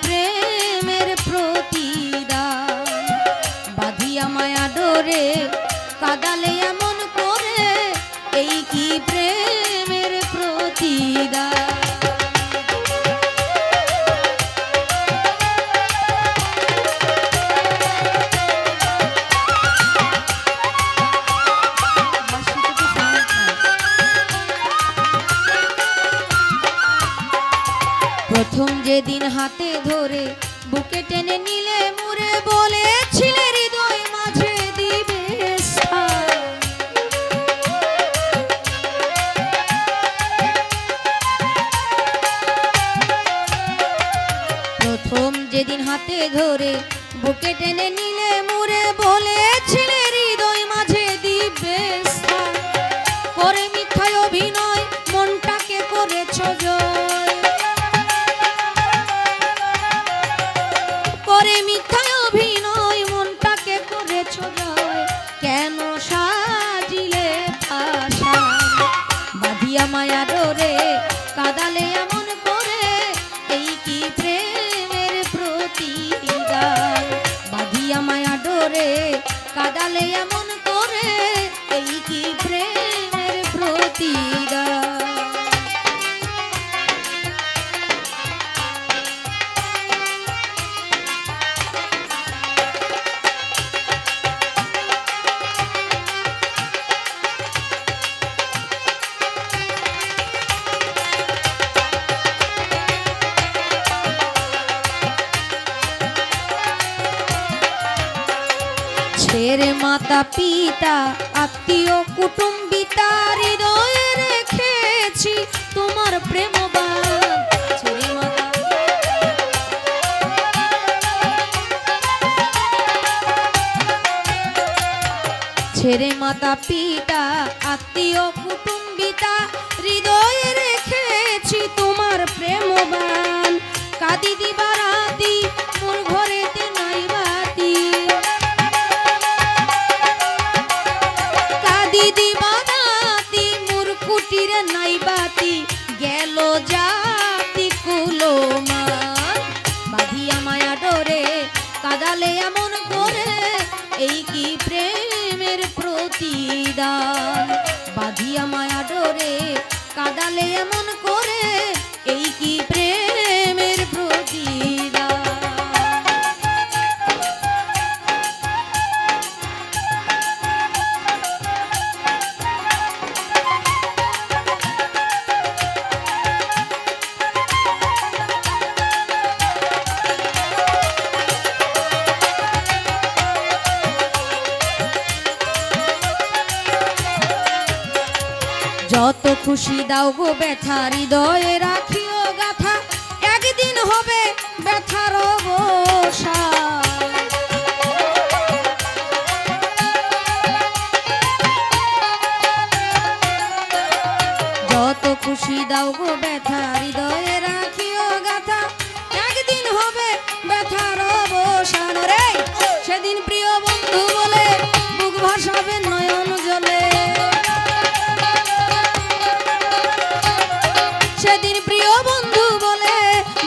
প্রেমের প্রতিদান বাঁধিয়া মায়া ডোরে কাদালে এমন করে এই কি প্রেমের প্রতিদান প্রথম যেদিন হাতে ধরে বুকে টেনে নিলে মুরে বলেছিলে হৃদয় মাঝে দিবে স্থান। প্রথম যেদিন হাতে ধরে বুকে টেনে নিলে মুরে বলেছিলে হৃদয় মাঝে দিবে স্থান। করে মিথ্যায় অভিনয় মনটাকে করেছ জয় করে মিথ্যায় অভিনয় মনটাকে করেছ জয় কেন সাজিলে ফাঁসান বাঁধিয়া মায়া ডোরে কাদালে এমন করে এই কি প্রেমের প্রতিদান বাঁধিয়া মায়া ডোরে কাদালে এমন করে এই কি প্রেমের প্রতিদান ছেড়ে মাতা পিতা আত্মীয় কুটুম্বিতা হৃদয়ে রেখেছি তোমার প্রেমবান ছেড়ে মাতা পিতা আত্মীয় কুটুম্বিতা হৃদয়ে রেখেছি তোমার প্রেমবান কাঁদি দিবারাতি মোর ঘরেতে নাই বাতি দিবানাতি মোর কুটিরে নাই বাতি গেল জাতি কুলমান বাঁধিয়া মায়া ডোরে কাদালে এমন করে এই কি প্রেমের প্রতিদান বাঁধিয়া মায়া ডোরে কাদালে এমন করে এই কি প্রেমের প্রতিদান যত খুশি দাও গো ব্যথা হৃদয়ে রাখিও গাথা একদিন হবে ব্যথার অবসান যত খুশি দাও গো ব্যথা হৃদয়ে রাখিও গাথা একদিন হবে ব্যথার অবসান রে সেদিন প্রিয় বন্ধু বলে বুক ভাসাবে নয়ন জলে সেদিন প্রিয় বন্ধু বলে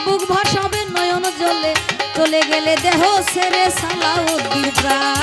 বুক ভাসাবে নয়ন জলে চলে গেলে দেহ সেরে সালাউদ্দিন প্রাণ